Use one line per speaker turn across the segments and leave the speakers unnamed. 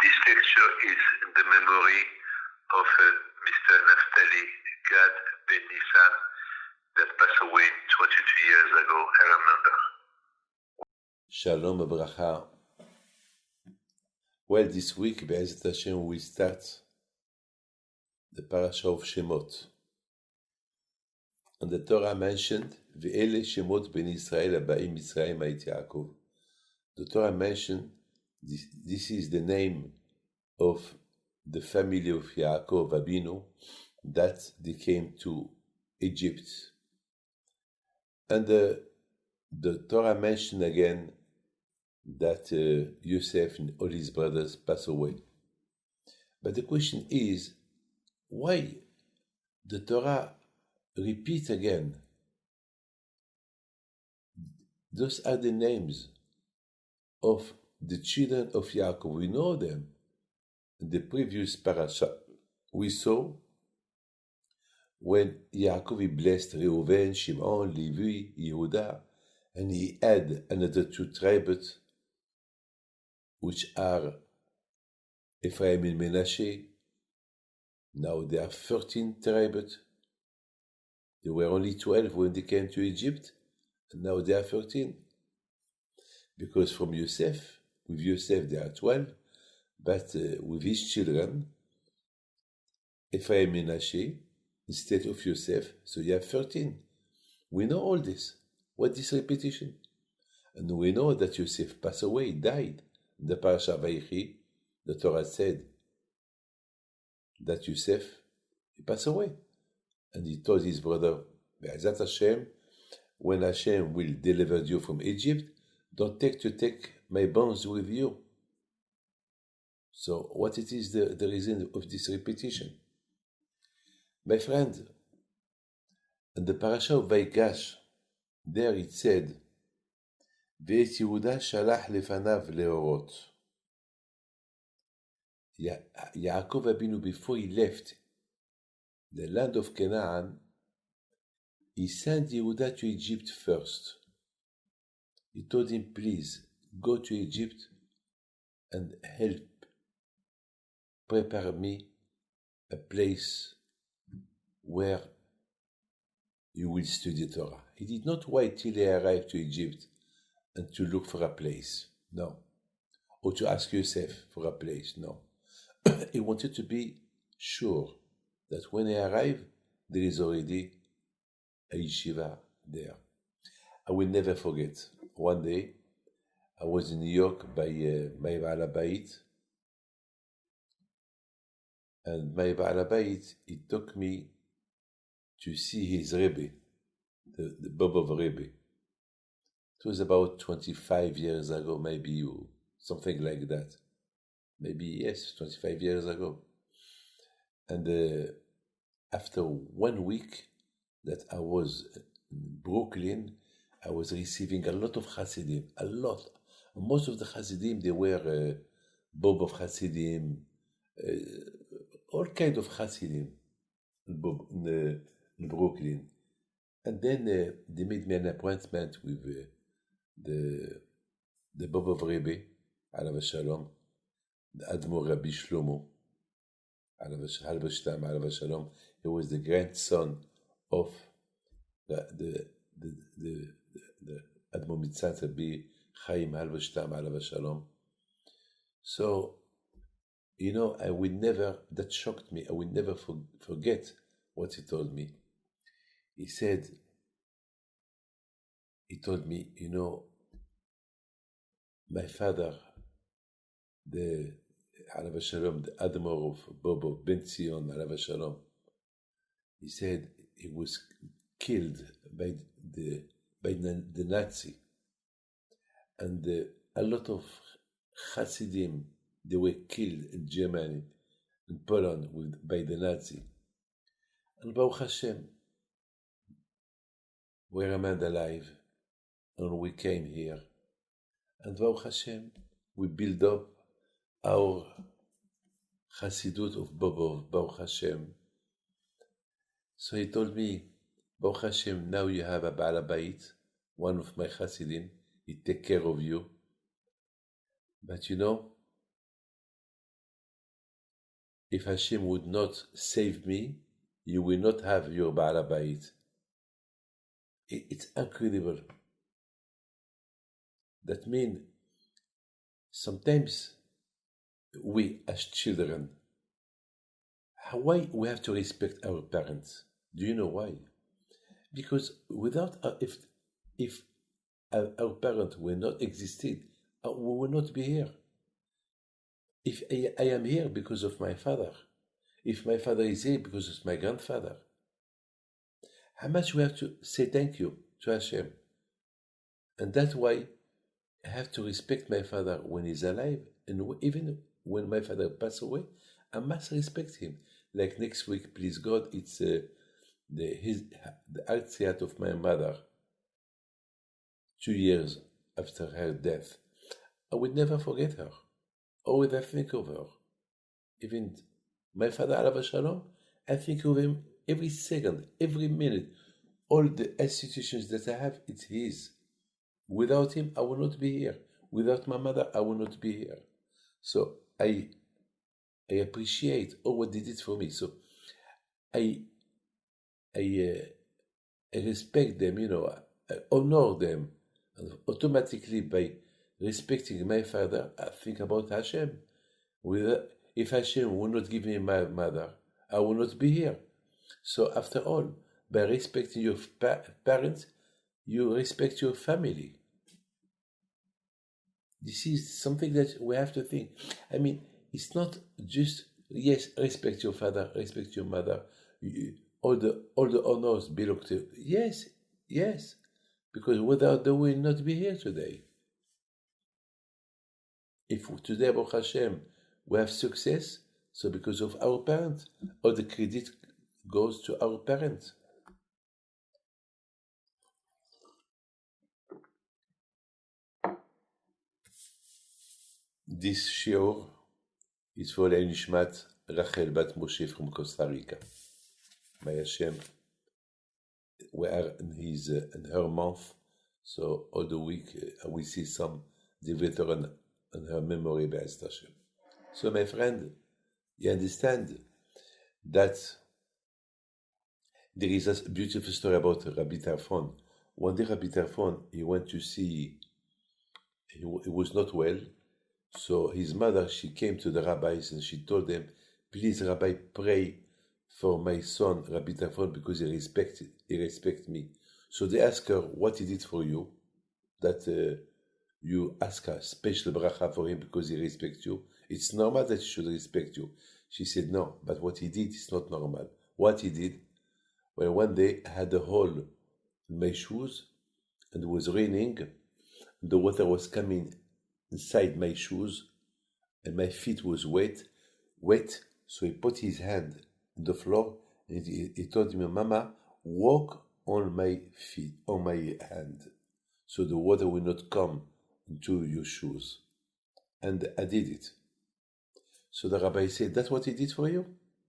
This lecture is in the memory of Mr. Naftaly Gad ben Nisan that passed away 22 years ago, I remember.
Shalom Abracha. Well, this week, Be'ezat Hashem, we start the Parsha of Shemot. And the Torah mentioned, Ve'ele Shemot ben Israel aba'im Mitzrayim ha'it Yaakov. The Torah mentioned, this is the name of the family of Yaakov Abinu that they came to Egypt. And the Torah mentioned again that Yosef and all his brothers passed away. But the question is, why the Torah repeats again? Those are the names of the children of Yaakov. We know them. In the previous Parsha, we saw when Yaakov blessed Reuven, Shimon, Levi, Yehuda, and he had another two tribes, which are Ephraim and Menashe. Now there are 13 tribes. There were only 12 when they came to Egypt, and now there are 13. Because from Yosef, with Yosef there are 12, but with his children, Ephraim and Menashe, instead of Yosef, so you have 13. We know all this. What is repetition? And we know that Yosef passed away, died. The Parsha Vayechi, the Torah said that Yosef, he passed away. And he told his brother, Be'ezat Hashem, when Hashem will deliver you from Egypt, don't take my bones with you. So what it is the reason of this repetition? My friend, in the Parsha of Vayigash, there it said, ואת יהודה שלח לפניו להורות. Yaakov Abinu, before he left the land of Canaan, he sent Yehuda to Egypt first. He told him, please, go to Egypt and help prepare me a place where you will study Torah. He did not wait till he arrived to Egypt and to look for a place, no. Or to ask Yosef for a place, no. He wanted to be sure that when he arrived, there is already a yeshiva there. I will never forget. One day, I was in New York by my Ba'al Bayit, and my Ba'al Bayit, he took me to see his Rebbe, the Bob of Rebbe. It was about 25 years ago, maybe, or something like that. Maybe, yes, 25 years ago. And after 1 week that I was in Brooklyn, I was receiving a lot of Hasidim, a lot. Most of the Hasidim, they were Bob of Hasidim, all kinds of Hasidim in Brooklyn. And then they made me an appointment with the Bob of Rebbe, Alav Shalom, the Admor Rabbi Shlomo, Alav Shalom. He was the grandson of the Admor Mitzat Rabbi Chaim Alav Shalom. So, you know, I will never, that shocked me, I will never forget what he told me. He told me, you know, my father, the Alav Shalom, the Admor of Bobo, Ben Zion, Alav Shalom, he said he was killed by the Nazi. And a lot of Hasidim, they were killed in Germany, in Poland, by the Nazi. And Baruch Hashem, we remained alive, and we came here. And Baruch Hashem, we build up our Hasidut of Bobov, Baruch Hashem. So he told me, Baruch Hashem, now you have a Ba'al Bayit, one of my Hasidim, he take care of you. But you know, if Hashem would not save me, you will not have your Baal Bayit. It's incredible. That means sometimes we as children, why we have to respect our parents? Do you know why? Because without if our parents were not existed, we will not be here. If I am here because of my father, if my father is here because of my grandfather, how much we have to say thank you to Hashem. And that's why I have to respect my father when he's alive, and even when my father passes away, I must respect him. Like next week, please God, it's the Artziat of my mother, 2 years after her death. I will never forget her. Always I think of her. Even my father, Alav Shalom, I think of him every second, every minute. All the institutions that I have, it's his. Without him, I will not be here. Without my mother, I will not be here. So I appreciate all what they did for me. So I respect them, I honor them. And automatically, by respecting my father, I think about Hashem. If Hashem will not give me my mother, I will not be here. So after all, by respecting your parents, you respect your family. This is something that we have to think. I mean, it's not just, yes, respect your father, respect your mother. All the honors belong to you. Yes. Because without them, we will not be here today. If today, Baruch Hashem, we have success, so because of our parents, all the credit goes to our parents. This shiur is for Nishmat Rachel Bat Moshe from Costa Rica. May Hashem, we are in her month, so all the week we see some devoter on her memory by Hashem. So my friend, you understand that there is a beautiful story about Rabbi Tarfon. One day Rabbi Tarfon, he went to see, he was not well, so his mother, she came to the rabbis and she told them, please Rabbi, pray for my son Rabbi Tarfon because he respects me. So they asked her what he did for you, that you ask a special bracha for him because he respects you. It's normal that he should respect you. She said, no, but what he did is not normal. What he did, well, one day I had a hole in my shoes and it was raining. The water was coming inside my shoes and my feet was wet. So he put his hand on the floor and he told me, Mama, walk on my feet, on my hand, so the water will not come into your shoes. And I did it. So the rabbi said, that's what he did for you?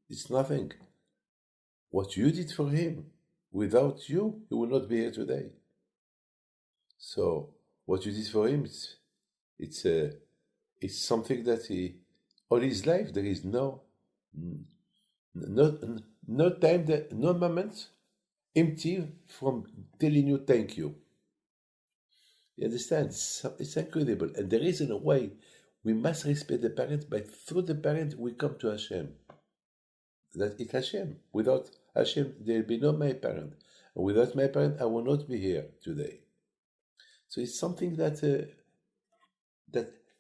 It's nothing. What you did for him, without you, he will not be here today. So what you did for him, it's something that he, all his life, there is no time, no moment empty from telling you thank you. You understand? It's incredible. And the reason why we must respect the parents, but through the parents we come to Hashem. That it's Hashem. Without Hashem, there will be no my parent. And without my parent, I will not be here today. So it's something that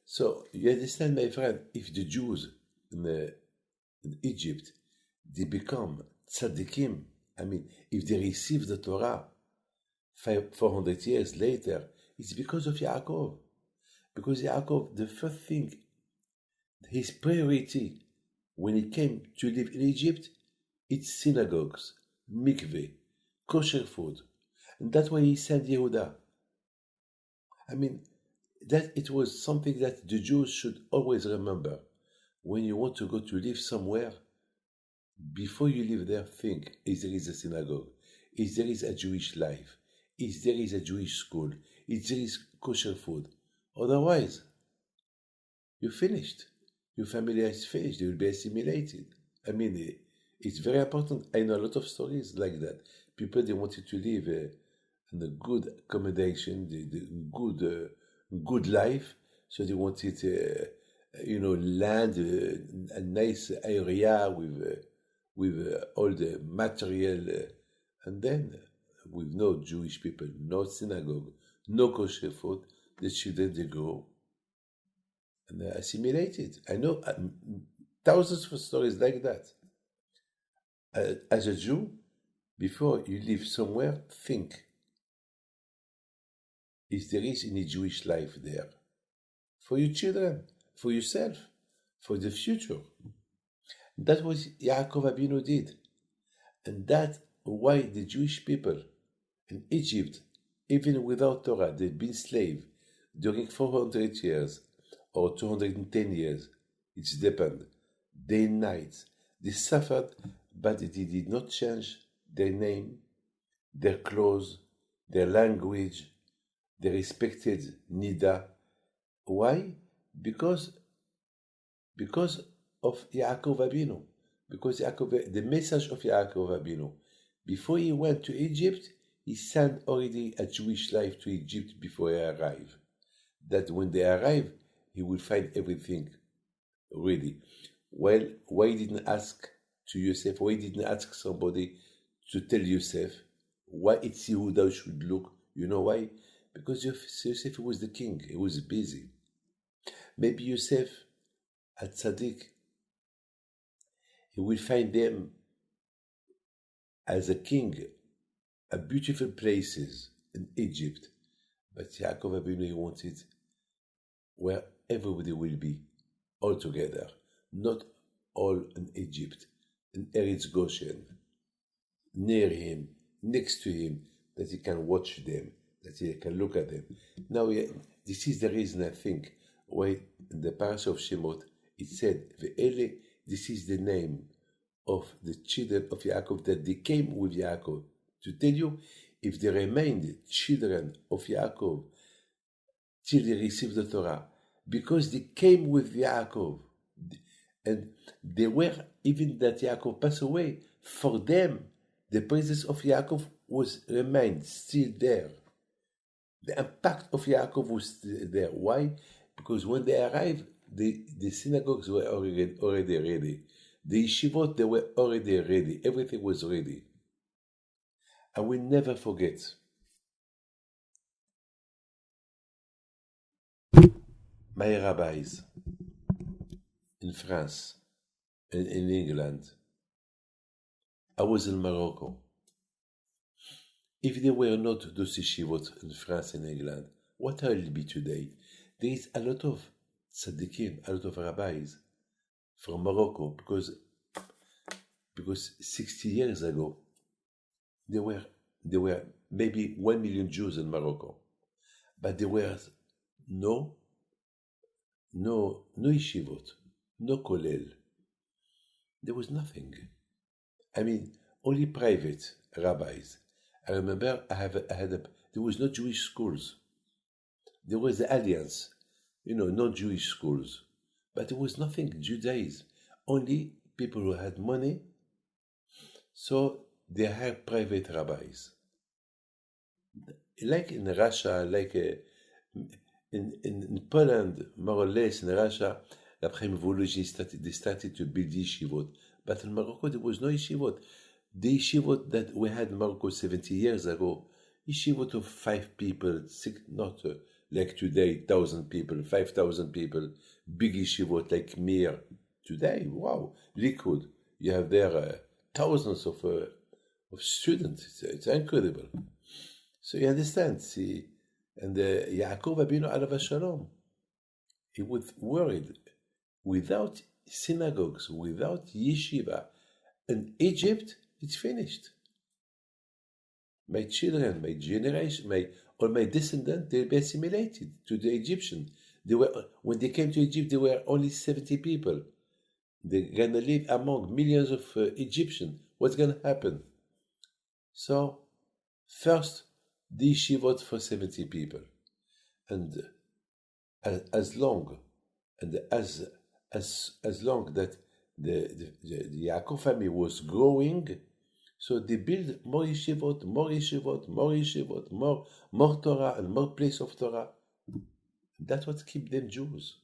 so you understand, my friend, if the Jews in Egypt, they become tzaddikim, I mean, if they receive the Torah 400 years later, it's because of Yaakov. Because Yaakov, the first thing, his priority when he came to live in Egypt, it's synagogues, mikveh, kosher food. And that's why he sent Yehuda. I mean, that it was something that the Jews should always remember. When you want to go to live somewhere, before you live there, think, is there is a synagogue? Is there is a Jewish life? Is there is a Jewish school? Is there is kosher food? Otherwise, you're finished. Your family is finished. They will be assimilated. I mean, it's very important. I know a lot of stories like that. People, they wanted to live in a good accommodation, the good life. So they wanted, land, a nice area with all the material, and then with no Jewish people, no synagogue, no kosher food, the children, they grow and they're assimilated. I know thousands of stories like that. As a Jew, before you live somewhere, think, if there is any Jewish life there, for your children, for yourself, for the future. That's what Yaakov Abinu did. And that's why the Jewish people in Egypt, even without Torah, they've been slaves during 400 years or 210 years. It depends. Day and night. They suffered, but they did not change their name, their clothes, their language. They respected Nida. Why? Because of Yaakov Abinu. Because the message of Yaakov Abinu. Before he went to Egypt, he sent already a Jewish life to Egypt before he arrived. That when they arrive, he will find everything ready. Well, why he didn't ask to Yosef? Why he didn't ask somebody to tell Yosef why it's Yehuda should look? You know why? Because Yosef was the king. He was busy. Maybe Yosef at Tzaddik, he will find them as a king, a beautiful places in Egypt. But Yaakov Abinu, he wanted where everybody will be all together, not all in Egypt, in Eretz Goshen, near him, next to him, that he can watch them, that he can look at them. Now, this is the reason I think why in the Parsha of Shemot it said, Ve'ele, this is the name of the children of Yaakov, that they came with Yaakov. To tell you, if they remained children of Yaakov till they received the Torah, because they came with Yaakov, and they were, even that Yaakov passed away, for them, the presence of Yaakov remained still there. The impact of Yaakov was still there. Why? Because when they arrived, the synagogues were already ready. The yeshivot, they were already ready. Everything was ready. I will never forget. My rabbis in France, in England. I was in Morocco. If there were not those yeshivot in France and England, what I will be today? There is a lot of tzaddikim, a lot of rabbis from Morocco, because 60 years ago, there were maybe 1 million Jews in Morocco, but there were no yeshivot, no kollel. There was nothing. I mean, only private rabbis. I remember there was no Jewish schools. There was the Alliance, no Jewish schools. But there was nothing Judaism. Only people who had money, so they hired private rabbis. Like in Russia, like in Poland, more or less in Russia, they started to build yeshivot. But in Morocco, there was no yeshivot. The yeshivot that we had in Morocco 70 years ago, yeshivot of 5 people, 6, not like today, 1,000 people, 5,000 people, big yeshivot like Mir. Today, wow, Likud, you have there thousands of students. It's incredible. So you understand, see, and Yaakov Abinu alav shalom, he was worried. Without synagogues, without yeshiva, in Egypt, it's finished. My children, my generation, or my descendants, they'll be assimilated to the Egyptian. When they came to Egypt, there were only 70 people. They're going to live among millions of Egyptians. What's going to happen? So, first, the yeshivot for 70 people. And as long that the Yaakov family was growing, so they built more yeshivot, more Torah, and more place of Torah. That's what keep them Jews.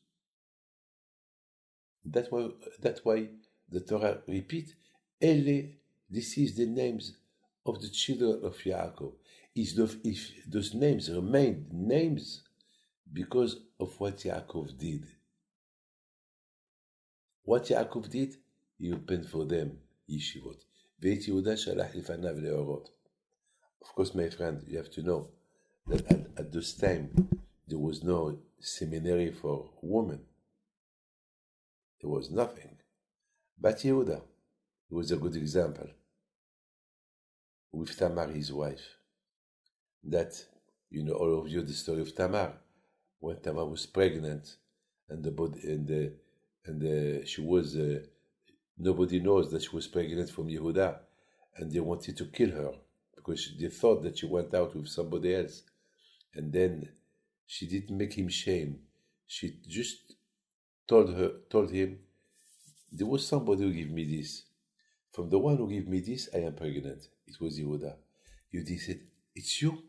That's why the Torah repeat, this is the names of the children of Yaakov. If those names remain names because of what Yaakov did. What Yaakov did, he opened for them yeshivot. Veit Yehuda shalach lifanav leorot. Of course, my friend, you have to know that at this time, there was no seminary for women. There was nothing. But Yehuda was a good example with Tamar, his wife. That, all of you, the story of Tamar. When Tamar was pregnant, and she was, nobody knows that she was pregnant from Yehuda, and they wanted to kill her because they thought that she went out with somebody else. And then she didn't make him shame. She just told him, there was somebody who gave me this. From the one who gave me this, I am pregnant. It was Yehuda. Yehuda said, it's you?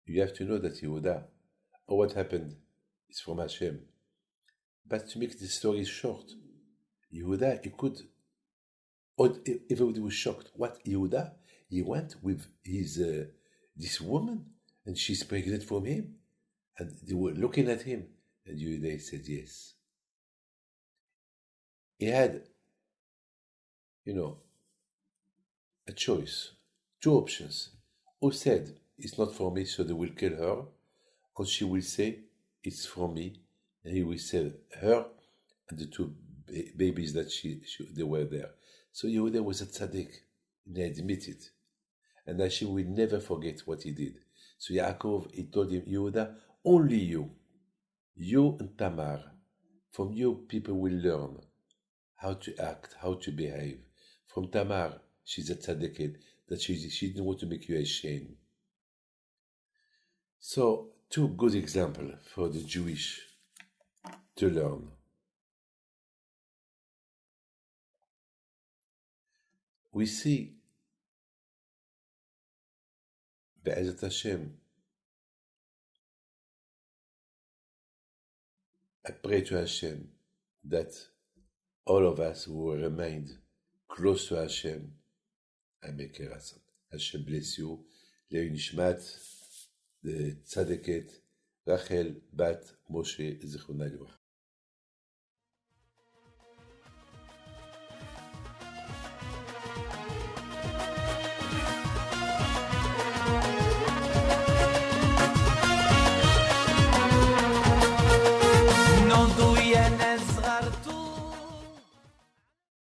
You have to know that Yehuda, or what happened, is from Hashem. But to make the story short, Yehuda, everybody was shocked. What, Yehuda? He went with his this woman, and she's pregnant from him? And they were looking at him, and Yehuda said yes. He had, a choice, two options. Who said, it's not for me, so they will kill her, or she will say, it's for me, and he will say her and the two babies that they were there. So Yehuda was a tzaddik, and he admitted. And Hashem will never forget what he did. So Yaakov, he told him, Yehuda, only you and Tamar, from you people will learn how to act, how to behave. From Tamar, she's a tzaddiket, that she didn't want to make you ashamed. So, two good examples for the Jewish to learn. We see, Be'ezat Hashem, I pray to Hashem that all of us who will remain close to Hashem, I make a rason. Hashem bless you. Le'u nishmat, the tzaddiket, Rachel bat Moshe, zichronah livracha.